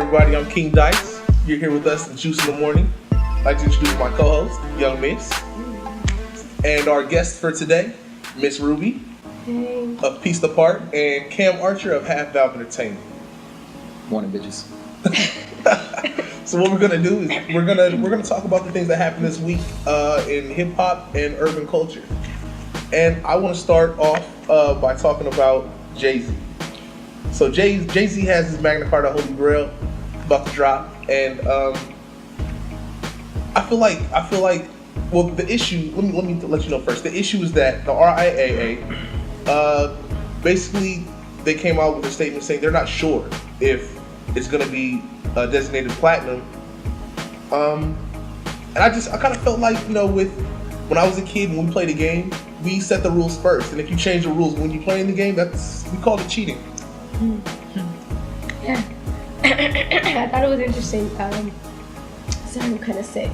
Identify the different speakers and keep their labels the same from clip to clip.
Speaker 1: everybody? I'm King Dice. You're here with us at Joose in the Morning. I'd like to introduce my co-host, Young Miss, and our guest for today, Miss Ruby of Piece Apart, and Cam Archer of Half Valve Entertainment.
Speaker 2: Morning, bitches.
Speaker 1: So what we're gonna do is we're gonna talk about the things that happened this week in hip hop and urban culture. And I want to start off by talking about Jay-Z. So Jay-Z has his Magna Carta Holy Grail about to drop, and I feel like well, the issue. Let me let you know first. The issue is that the RIAA basically they came out with a statement saying they're not sure if it's going to be designated platinum. And I kind of felt like, you know, when I was a kid, when we played a game, we set the rules first, and if you change the rules when you play in the game, we call it cheating.
Speaker 3: Yeah. I thought it was interesting. Sorry, I'm kind of sick.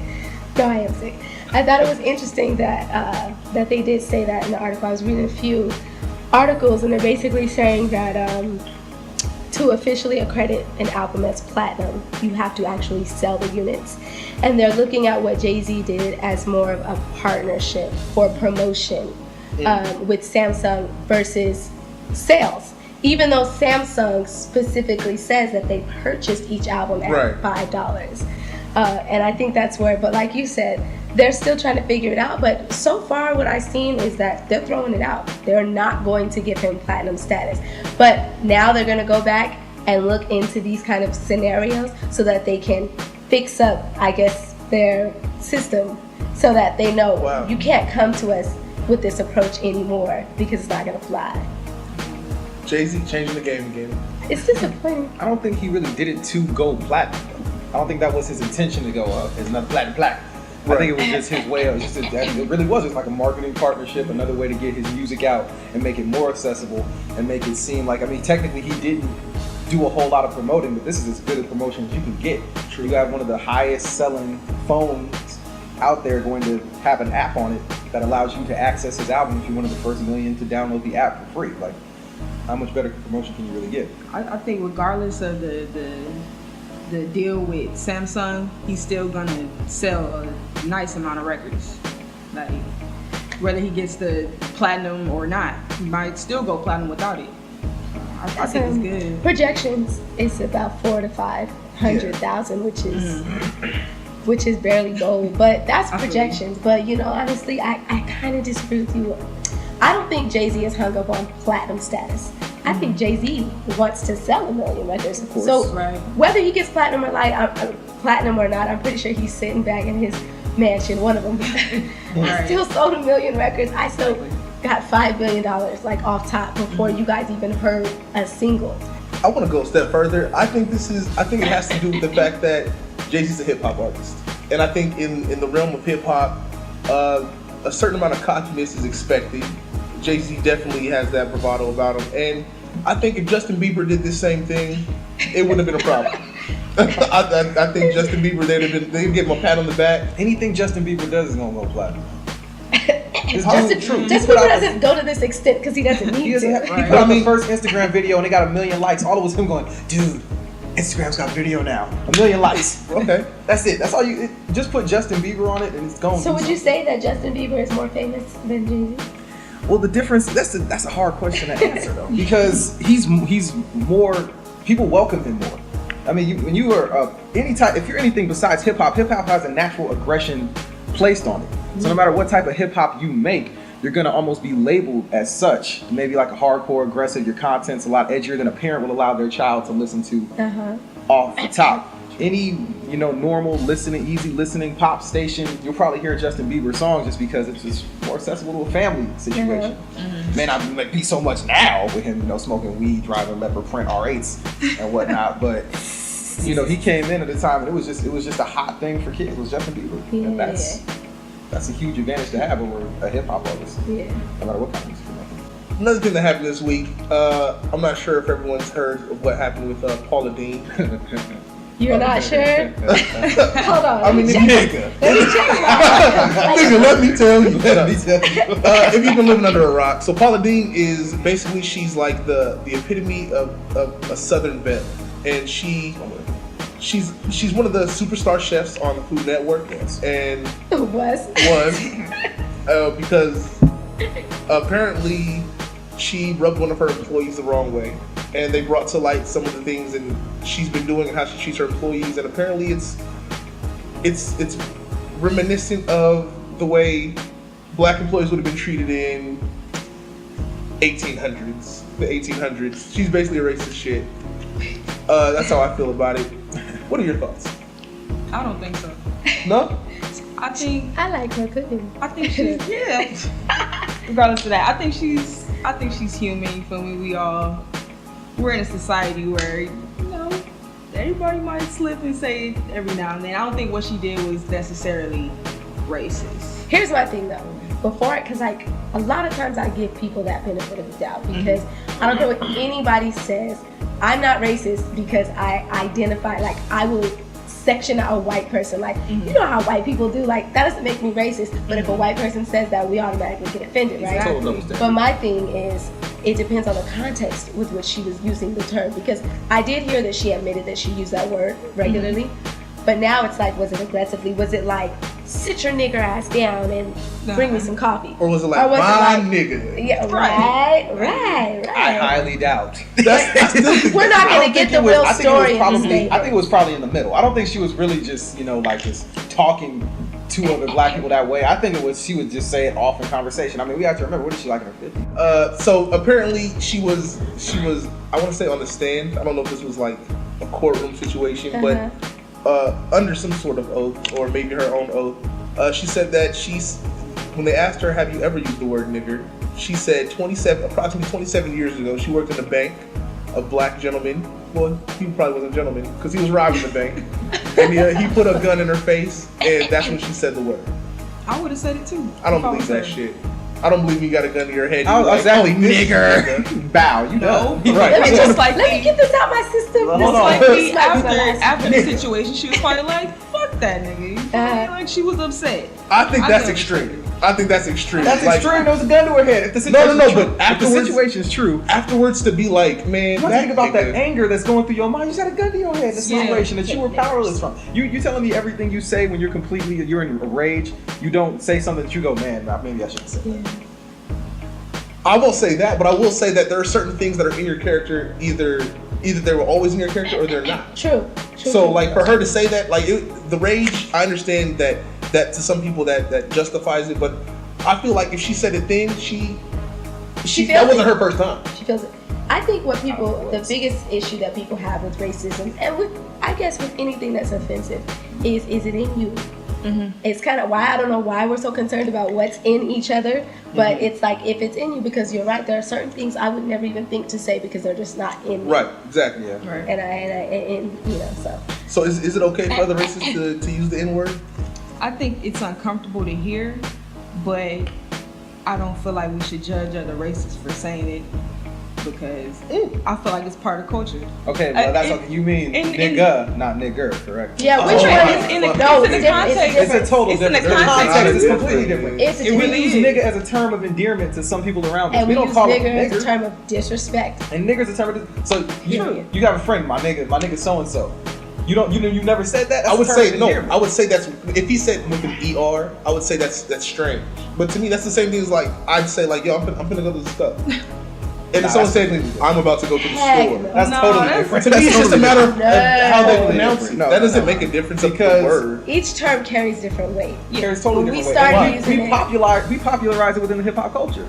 Speaker 3: No, I am sick. I thought it was interesting that they did say that in the article. I was reading a few articles, and they're basically saying that to officially accredit an album as platinum, you have to actually sell the units. And they're looking at what Jay-Z did as more of a partnership for promotion with Samsung versus sales. Even though Samsung specifically says that they purchased each album at $5. And I think that's where, but like you said, they're still trying to figure it out. But so far what I've seen is that they're throwing it out. They're not going to give him platinum status. But now they're going to go back and look into these kind of scenarios so that they can fix up, I guess, their system so that they know you can't come to us with this approach anymore because it's not going to fly.
Speaker 1: Jay-Z changing the game again.
Speaker 3: It's disappointing.
Speaker 2: I don't think he really did it to go platinum, though. I don't think that was his intention to go up as another platinum. Right. I think it was just his way of, it really was just like a marketing partnership, another way to get his music out and make it more accessible and make it seem like, I mean, technically he didn't do a whole lot of promoting, but this is as good a promotion as you can get.
Speaker 1: True.
Speaker 2: You have one of the highest selling phones out there going to have an app on it that allows you to access his album if you're one of the first million to download the app for free. Like, how much better promotion can you really get?
Speaker 4: I think regardless of the deal with Samsung, he's still gonna sell a nice amount of records. Like, whether he gets the platinum or not, he might still go platinum without it. I think it's good.
Speaker 3: Projections is about 400,000 to 500,000, which is barely gold, but that's projections. But you know, honestly, I kind of disagree with you. I don't think Jay-Z is hung up on platinum status. I think Jay-Z wants to sell 1 million records.
Speaker 2: Of course.
Speaker 3: So whether he gets platinum or not, I'm pretty sure he's sitting back in his mansion, one of them. I still sold 1 million records. I still got $5 billion like off top before you guys even heard a single.
Speaker 1: I want to go a step further. I think it has to do with the fact that Jay-Z's a hip hop artist, and I think in the realm of hip hop, a certain amount of cockiness is expected. Jay-Z definitely has that bravado about him, and I think if Justin Bieber did this same thing, it wouldn't have been a problem. I think Justin Bieber, they'd give him a pat on the back.
Speaker 2: Anything Justin Bieber does is gonna go platinum.
Speaker 3: Justin Bieber doesn't go to this extent because he doesn't need to.
Speaker 2: He put out the first Instagram video and it got 1 million likes. All it was him going, dude, Instagram's got video now. 1 million likes.
Speaker 1: Okay.
Speaker 2: That's it. That's all you. Just put Justin Bieber on it and it's gone.
Speaker 3: So would you say that Justin Bieber is more famous than Jay-Z?
Speaker 2: Well, the difference, that's a hard question to answer though, because he's more, people welcome him more. I mean, when you are if you're anything besides hip hop has a natural aggression placed on it. So no matter what type of hip hop you make, you're gonna almost be labeled as such. Maybe like a hardcore aggressive, your content's a lot edgier than a parent will allow their child to listen to off the top. Any, normal listening, easy listening pop station, you'll probably hear a Justin Bieber song just because it's just more accessible to a family situation. May not be so much now with him, smoking weed, driving leopard print R8s and whatnot, but he came in at a time and it was just a hot thing for kids. It was Justin Bieber, and that's a huge advantage to have over a hip hop artist. No matter what kind of music you're making.
Speaker 1: Another thing that happened this week, I'm not sure if everyone's heard of what happened with Paula Deen.
Speaker 3: You're not sure? Hold on.
Speaker 1: I mean, nigga, let me tell you. If you've been living under a rock, so Paula Deen is basically, she's like the epitome of a Southern belle, and she she's one of the superstar chefs on the Food Network, and
Speaker 3: Was
Speaker 1: because apparently she rubbed one of her employees the wrong way, and they brought to light some of the things and she's been doing and how she treats her employees, and apparently it's reminiscent of the way black employees would have been treated in the 1800s. She's basically a racist shit. That's how I feel about it. What are your thoughts?
Speaker 4: I don't think so.
Speaker 1: No?
Speaker 3: I like her cooking.
Speaker 4: I think she's regardless of that, I think she's human. You feel me? We're in a society where everybody might slip and say it every now and then. I don't think what she did was necessarily racist.
Speaker 3: Here's my thing though. Because like a lot of times I give people that benefit of the doubt because I don't care what anybody says. I'm not racist because I identify, like I will section out a white person. Like, you know how white people do, like that doesn't make me racist, but if a white person says that, we automatically get offended, right?
Speaker 2: Exactly.
Speaker 3: But my thing is, it depends on the context with which she was using the term, because I did hear that she admitted that she used that word regularly, but now it's like, was it aggressively? Was it like, sit your nigger ass down and bring me some coffee?
Speaker 1: Or was it like, my nigga?
Speaker 3: Yeah, right.
Speaker 2: I highly doubt.
Speaker 3: We're not going to get the real story in this thing.
Speaker 2: I think it was probably in the middle. I don't think she was really just, just talking to other black people that way. I think she would just say it off in conversation. I mean, we have to remember, what is she like in her 50s?
Speaker 1: So apparently she was, I want to say on the stand. I don't know if this was like a courtroom situation, but under some sort of oath, or maybe her own oath, she said that when they asked her, have you ever used the word nigger? She said approximately 27 years ago, she worked in a bank, a black gentleman. Well, he probably wasn't a gentleman because he was robbing the bank. And he put a gun in her face, and that's when she said the word.
Speaker 4: I would have said it too.
Speaker 1: I don't believe that shit. I don't believe you got a gun to your head.
Speaker 2: Exactly, nigger. Bow, you know.
Speaker 1: Right.
Speaker 3: Let me get this out my system.
Speaker 2: Hold on.
Speaker 4: After the situation, she was probably like, fuck that nigga. Like, she was upset.
Speaker 1: I think that's extreme. That's extreme.
Speaker 2: That's extreme. There was a gun to her head. If the situation
Speaker 1: but afterwards,
Speaker 2: the situation's true.
Speaker 1: Afterwards, to be like, man,
Speaker 2: you think about that anger that's going through your mind. You just had a gun to your head in a situation that you were powerless from. You telling me everything you say when you're in a rage, you don't say something that you go, man, maybe I shouldn't say that.
Speaker 1: I won't say that, but I will say that there are certain things that are in your character, either they were always in your character or they're not.
Speaker 3: True.
Speaker 1: So like for her to say that, like the rage, I understand that to some people that justifies it, but I feel like if she said a thing, she that wasn't her first time.
Speaker 3: She feels it. I think the biggest issue that people have with racism, and with anything that's offensive, is it in you? Mm-hmm. It's kind of why I don't know why we're so concerned about what's in each other, but it's like, if it's in you, because you're right, there are certain things I would never even think to say because they're just not in me.
Speaker 1: Right, exactly. Yeah.
Speaker 3: Right. And so.
Speaker 1: So is it okay for other races to use the N-word?
Speaker 4: I think it's uncomfortable to hear, but I don't feel like we should judge other races for saying it, because I feel like it's part of culture.
Speaker 2: Okay, well that's okay. You mean nigga, not nigger, correct?
Speaker 3: Yeah, which one is in the context?
Speaker 2: It's a total difference. The context is completely different.
Speaker 3: We
Speaker 2: use nigga as a term of endearment to some people around us.
Speaker 3: And
Speaker 2: we don't call it nigger
Speaker 3: as a term of disrespect.
Speaker 2: And nigger's a term of so you have a friend, my nigga so and so. You never said that?
Speaker 1: I would say no. I would say that's, if he said with an ER, I would say that's strange. But to me, that's the same thing as like, I'd say like, yo, I'm gonna go to the stuff. And if someone said, I'm about to go to the store.
Speaker 2: That's totally different.
Speaker 1: To me, it's just a matter of how they pronounce it. That doesn't make a difference because the word.
Speaker 3: Each term carries different weight.
Speaker 2: Carries totally different weight.
Speaker 3: Started using it.
Speaker 2: We popularize it within the hip hop culture.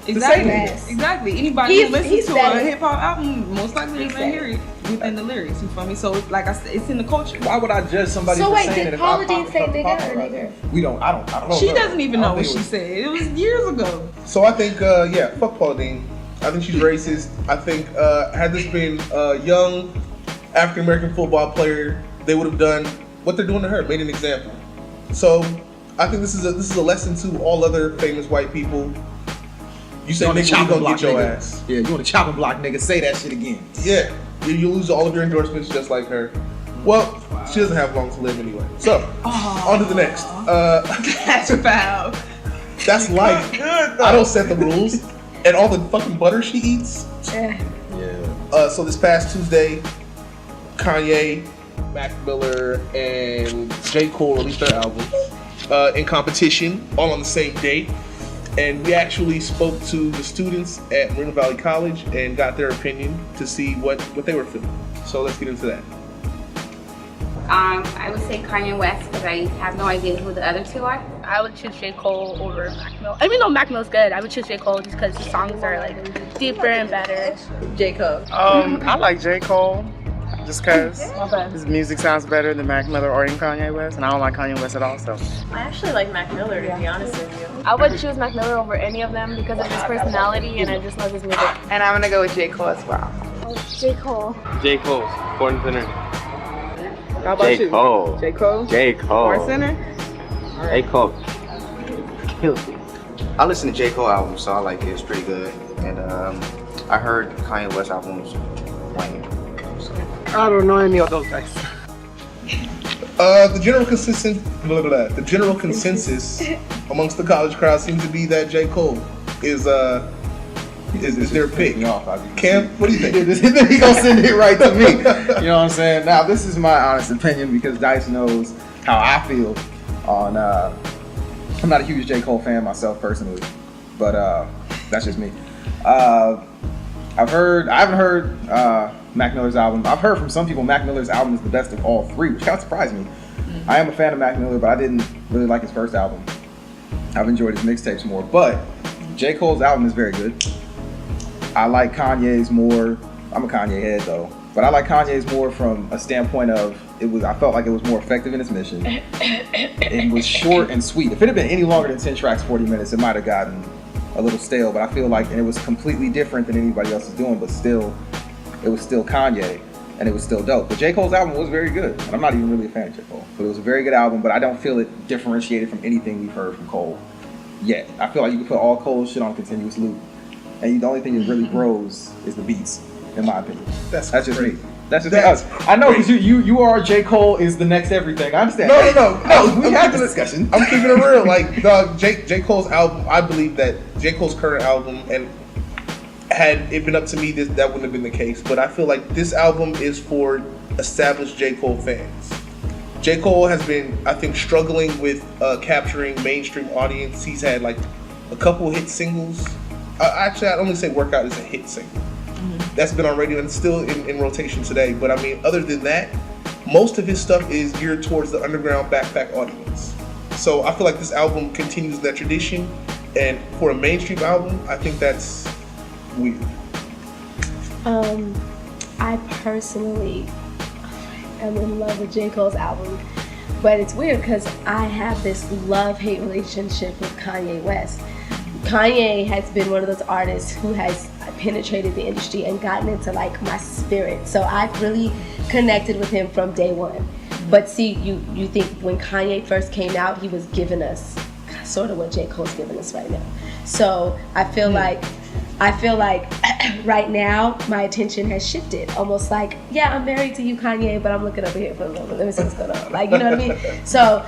Speaker 4: Exactly. Anybody who listens to a hip hop album most likely is gonna hear it within the lyrics. You feel me? So like I said, it's in the culture.
Speaker 2: Why would I judge somebody for saying it?
Speaker 3: So wait, did Paula Deen say nigga or nigger?
Speaker 2: We don't. I don't know.
Speaker 4: She doesn't even know what she said. It was years ago.
Speaker 1: So I think fuck Paula Deen. I think she's racist. I think had this been a young African American football player, they would have done what they're doing to her, made an example. So I think this is a lesson to all other famous white people. You say nigga, you gonna get your ass.
Speaker 2: Yeah, you want to chop and block, nigga. Say that shit again.
Speaker 1: Yeah, you lose all of your endorsements just like her. Well, she doesn't have long to live anyway. So on to the next.
Speaker 4: That's foul.
Speaker 1: That's life. I don't set the rules. And all the fucking butter she eats.
Speaker 3: Yeah.
Speaker 1: So this past Tuesday, Kanye Mac Miller and J. Cole released their albums in competition, all on the same day. And we actually spoke to the students at Moreno Valley College and got their opinion to see what they were feeling. So let's get into that.
Speaker 5: I would say Kanye West because I have no idea who the other two are.
Speaker 6: I would choose J. Cole over Mac Mill. Even though Mac Mill's good, I would choose J. Cole just because his songs are like deeper and better.
Speaker 4: J. Cole.
Speaker 7: I like J. Cole just because his music sounds better than Mac Miller or even Kanye West, and I don't like Kanye West at all. So
Speaker 8: I actually like Mac Miller, to be honest with you.
Speaker 6: I would choose Mac Miller over any of them because of his personality and I just love his music.
Speaker 9: And I'm gonna go with J. Cole as well.
Speaker 6: J. Cole.
Speaker 10: J. Cole, Born Center.
Speaker 9: How about you?
Speaker 10: Cole.
Speaker 9: J. Cole?
Speaker 10: J. Cole.
Speaker 9: Born Center?
Speaker 10: J. Cole.
Speaker 11: I listen to J. Cole albums, so I like it. It's pretty good. And I heard Kanye West albums lame. So.
Speaker 7: I don't know any of those guys.
Speaker 1: The general consensus amongst the college crowd seems to be that J. Cole is their pick. Cam, what do you think?
Speaker 2: He gonna send it right to me. You know what I'm saying? Now, this is my honest opinion because Dice knows how I feel on. I'm not a huge J. Cole fan myself personally, but that's just me. I haven't heard Mac Miller's album. I've heard from some people Mac Miller's album is the best of all three, which kind of surprised me. I am a fan of Mac Miller, but I didn't really like his first album. I've enjoyed his mixtapes more, but J. Cole's album is very good. I like Kanye's more. I'm a Kanye head though, but I like Kanye's more from a standpoint of I felt like it was more effective in its mission. It was short and sweet. If it had been any longer than 10 tracks, 40 minutes, it might have gotten a little stale. But I feel like it was completely different than anybody else is doing. But still, it was still Kanye, and it was still dope. But J. Cole's album was very good, and I'm not even really a fan of J. Cole, but it was a very good album. But I don't feel it differentiated from anything we've heard from Cole yet. I feel like you can put all Cole's shit on a continuous loop. And the only thing that really grows is the beats, in my opinion. That's just me. That's just us. I know because you are J. Cole is the next everything. I understand.
Speaker 1: No.
Speaker 2: We had this discussion.
Speaker 1: I'm keeping it real. Like J. Cole's album, I believe that J. Cole's current album, and had it been up to me, that wouldn't have been the case. But I feel like this album is for established J. Cole fans. J. Cole has been, I think, struggling with capturing mainstream audience. He's had like a couple hit singles. Actually, I'd only say Workout is a hit single. That's been on radio and still in rotation today. But I mean, other than that, most of his stuff is geared towards the underground backpack audience. So I feel like this album continues that tradition. And for a mainstream album, I think that's weird.
Speaker 3: I personally am in love with J. Cole's album. But it's weird because I have this love-hate relationship with Kanye West. Kanye has been one of those artists who has penetrated the industry and gotten into like my spirit. So I've really connected with him from day one. But see, you think when Kanye first came out, he was giving us sort of what J. Cole's giving us right now. So I feel like right now my attention has shifted. Almost like, yeah, I'm married to you, Kanye, but I'm looking over here for a moment. Let me see what's going on. Like, you know what I mean? So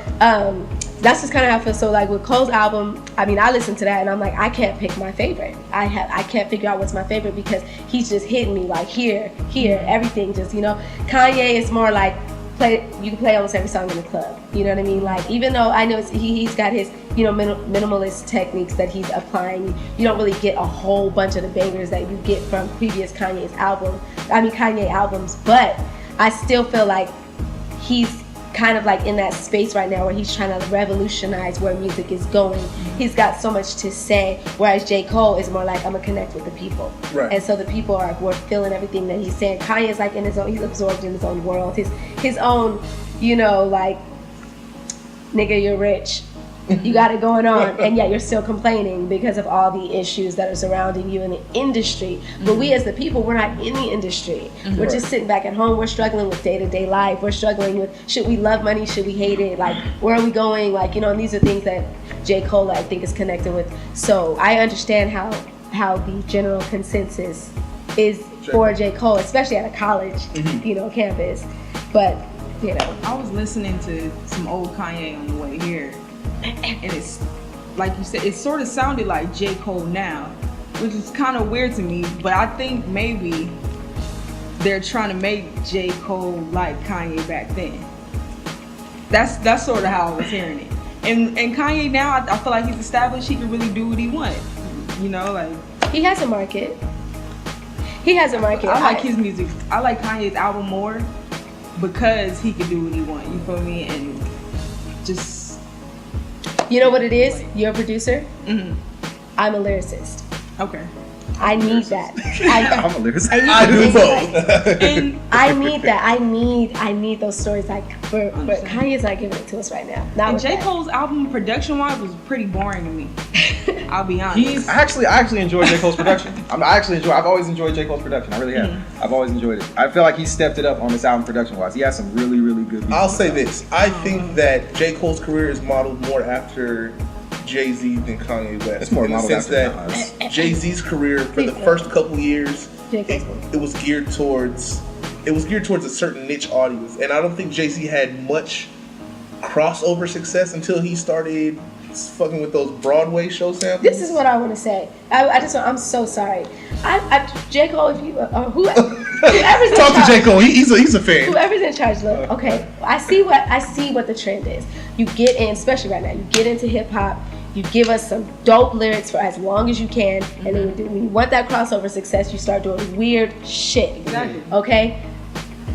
Speaker 3: that's just kind of how I feel. So like with Cole's album, I mean, I listen to that and I'm like, I can't pick my favorite. I can't figure out what's my favorite because he's just hitting me like here, everything just, you know. Kanye is more like you can play almost every song in the club. You know what I mean? Like, even though I know he's got his, you know, minimalist techniques that he's applying, you don't really get a whole bunch of the bangers that you get from previous Kanye albums, but I still feel like he's kind of like in that space right now where he's trying to revolutionize where music is going. He's got so much to say, whereas J. Cole is more like, I'm gonna connect with the people.
Speaker 1: Right.
Speaker 3: And so the people were feeling everything that he's saying. Kanye is like in his own, he's absorbed in his own world, his own, you know, like, nigga, you're rich. You got it going on, and yet you're still complaining because of all the issues that are surrounding you in the industry. But we as the people, we're not in the industry. We're just sitting back at home. We're struggling with day-to-day life. We're struggling with, should we love money? Should we hate it? Like, where are we going? Like, you know, and these are things that J. Cole, I think, is connected with. So I understand how the general consensus is for J. Cole, especially at a college, you know, campus. But, you know.
Speaker 4: I was listening to some old Kanye on the way here. And it's, like you said, it sort of sounded like J. Cole now, which is kind of weird to me, but I think maybe they're trying to make J. Cole like Kanye back then. That's sort of how I was hearing it. And Kanye now, I feel like he's established he can really do what he wants. You know, like
Speaker 3: he has a market. He has a market.
Speaker 4: I like his music. I like Kanye's album more because he can do what he wants. You feel me? And just,
Speaker 3: you know what it is? You're a producer.
Speaker 4: Mm-hmm.
Speaker 3: I'm a lyricist.
Speaker 4: Okay.
Speaker 3: I need that.
Speaker 2: I'm a lyricist.
Speaker 1: I do both.
Speaker 4: And
Speaker 3: I need that. I need those stories. Like, but Kanye's not giving it to us right now. Not
Speaker 4: and
Speaker 3: with
Speaker 4: J.
Speaker 3: that.
Speaker 4: Cole's album, production-wise, was pretty boring to me. I'll be honest.
Speaker 2: I actually enjoy J. Cole's production. I've always enjoyed J. Cole's production. I really have.
Speaker 4: Mm-hmm.
Speaker 2: I've always enjoyed it. I feel like he stepped it up on this album production-wise. He has some really, really good beats.
Speaker 1: I'll say this. I think that J. Cole's career is modeled more after Jay-Z than Kanye West.
Speaker 2: It's more
Speaker 1: in the
Speaker 2: modeled
Speaker 1: sense
Speaker 2: after
Speaker 1: that Jay-Z's career for the first couple years, it was geared towards a certain niche audience, and I don't think Jay-Z had much crossover success until he started fucking with those Broadway show samples.
Speaker 3: This is what I want to say. I'm so sorry. J. Cole, if you whoever's in
Speaker 1: Talk
Speaker 3: charge,
Speaker 1: to J. Cole. He's a fan.
Speaker 3: Whoever's in charge, look. Okay, I see what the trend is. You get in, especially right now. You get into hip hop. You give us some dope lyrics for as long as you can, and then when you want that crossover success, you start doing weird shit.
Speaker 4: Exactly.
Speaker 3: Okay?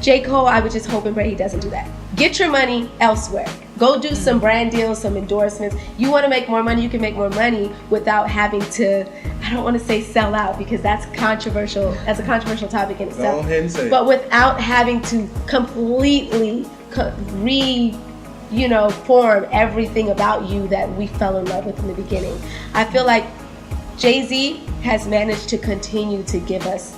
Speaker 3: J. Cole, I would just hope and pray he doesn't do that. Get your money elsewhere. Go do some brand deals, some endorsements. You want to make more money, you can make more money without having to, I don't want to say sell out because that's controversial. That's a controversial topic in itself.
Speaker 1: Go ahead and say it.
Speaker 3: But without having to completely form everything about you that we fell in love with in the beginning. I feel like Jay-Z has managed to continue to give us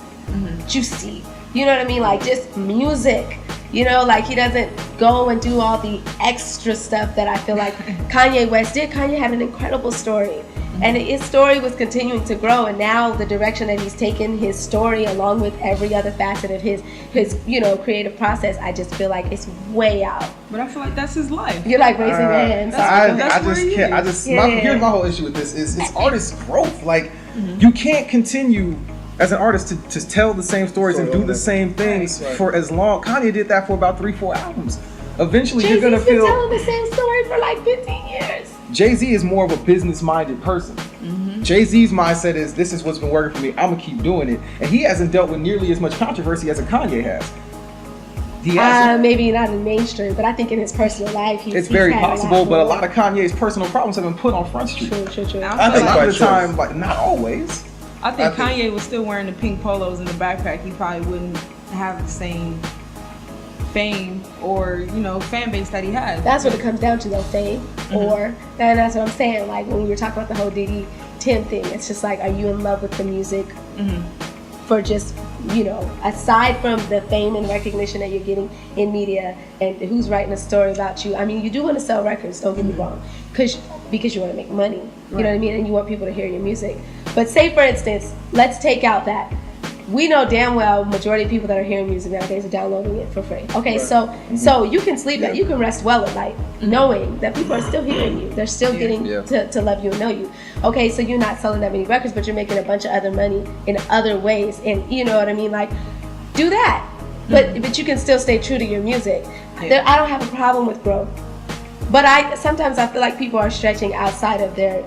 Speaker 3: juicy, you know what I mean? Like just music, you know, like he doesn't go and do all the extra stuff that I feel like Kanye West did. Kanye had an incredible story. And his story was continuing to grow, and now the direction that he's taken his story, along with every other facet of his creative process, I just feel like it's way out.
Speaker 4: But I feel like that's his life.
Speaker 3: You're like raising your hands.
Speaker 2: Here's my whole issue with this is it's artist growth. Like you can't continue as an artist to tell the same stories and do the same things for as long. Kanye did that for about 3-4 albums. Eventually,
Speaker 3: Jay-Z's
Speaker 2: you're gonna
Speaker 3: been
Speaker 2: feel
Speaker 3: telling the same story for like 15 years.
Speaker 2: Jay-Z is more of a business-minded person. Jay-Z's mindset is, this is what's been working for me, I'm gonna keep doing it. And he hasn't dealt with nearly as much controversy as a Kanye has. He hasn't.
Speaker 3: Maybe not in mainstream, but I think in his personal life,
Speaker 2: it's very possible, but a lot of Kanye's personal problems have been put on Front Street.
Speaker 3: True.
Speaker 2: I think a lot of the time, like not always.
Speaker 4: I think Kanye was still wearing the pink polos in the backpack, he probably wouldn't have the same fame or fan base that he has.
Speaker 3: That's what it comes down to, though, fame. And that's what I'm saying. Like when we were talking about the whole Diddy Tim thing, it's just like, are you in love with the music for just aside from the fame and recognition that you're getting in media and who's writing a story about you? I mean, you do want to sell records, don't get me wrong, because you want to make money. You know what I mean, and you want people to hear your music. But say, for instance, let's take out that. We know damn well majority of people that are hearing music nowadays are downloading it for free. Okay, so you can sleep at, you can rest well at night knowing that people are still hearing you. They're still getting to love you and know you. Okay, so you're not selling that many records, but you're making a bunch of other money in other ways. And you know what I mean? Like, do that. But you can still stay true to your music. I don't have a problem with growth. But sometimes I feel like people are stretching outside of their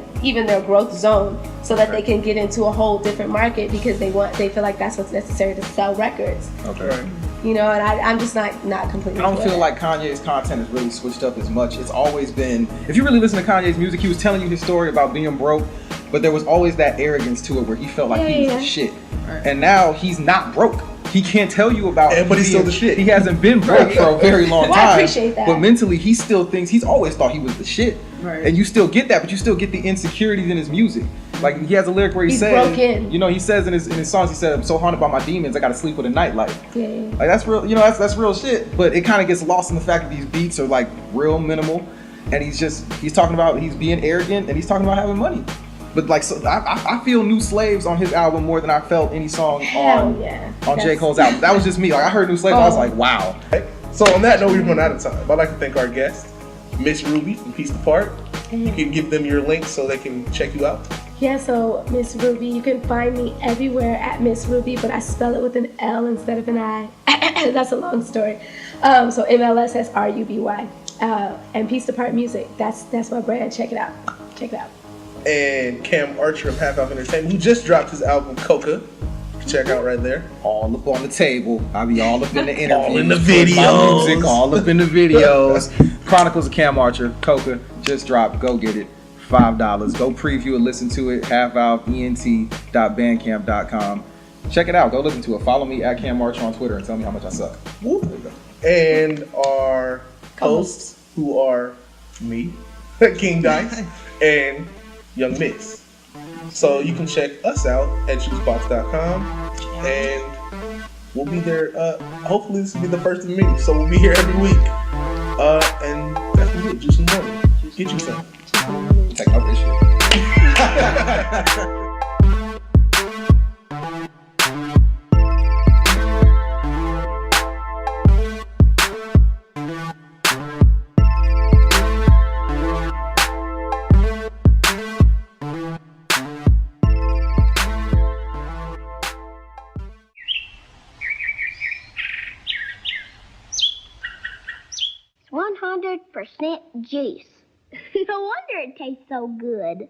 Speaker 3: growth zone so that they can get into a whole different market because they feel like that's what's necessary to sell records.
Speaker 2: Okay.
Speaker 3: And I'm just not completely.
Speaker 2: I don't feel like Kanye's content has really switched up as much. It's always been, if you really listen to Kanye's music, he was telling you his story about being broke, but there was always that arrogance to it where he felt like he was the shit. Right. And now he's not broke. He can't tell you about it, but he's still the shit. He hasn't been broke for a very long time.
Speaker 3: I appreciate that.
Speaker 2: But mentally, he still thinks, he's always thought he was the shit.
Speaker 4: Right.
Speaker 2: And you still get that, but you still get the insecurities in his music. Like, he has a lyric where he says, he says in his songs, he said, I'm so haunted by my demons, I gotta sleep with a nightlight.
Speaker 3: Yeah.
Speaker 2: Like, that's real, that's real shit. But it kind of gets lost in the fact that these beats are like real minimal. And he's talking about, he's being arrogant and he's talking about having money. But like, so I feel New Slaves on his album more than I felt any song on J. Cole's album. That was just me. Like, I heard New Slaves, I was like, wow.
Speaker 1: So on that note, we've run out of time. I'd like to thank our guest, Miss Ruby from Piece to Part. You can give them your link so they can check you out.
Speaker 3: Yeah, so Miss Ruby, you can find me everywhere at Miss Ruby, but I spell it with an L instead of an I. That's a long story. So MLSSRUBY. And Piece Apart Music. That's my brand. Check it out. Check it out.
Speaker 1: And Cam Archer of Half Off Entertainment, who just dropped his album Coca. Check out right there.
Speaker 2: All up on the table. I'll be all up in the interviews.
Speaker 1: All in the
Speaker 2: videos. Music, all up in the videos. Chronicles of Cam Archer, Coca, just dropped. Go get it. $5. Go preview and listen to it. halfoutent.bandcamp.com. Check it out. Go listen to it. Follow me at Cam Archer on Twitter and tell me how much I suck.
Speaker 1: Woo. And our hosts, who are me, King Dice, and Young Miss. So you can check us out at Jooseboxx.com, and we'll be there. Hopefully this will be the first of many. So we'll be here every week. And that's what we do. Juice in the morning. Get you some.
Speaker 2: Take over this shit.
Speaker 12: It's 100% juice. No wonder it tastes so good.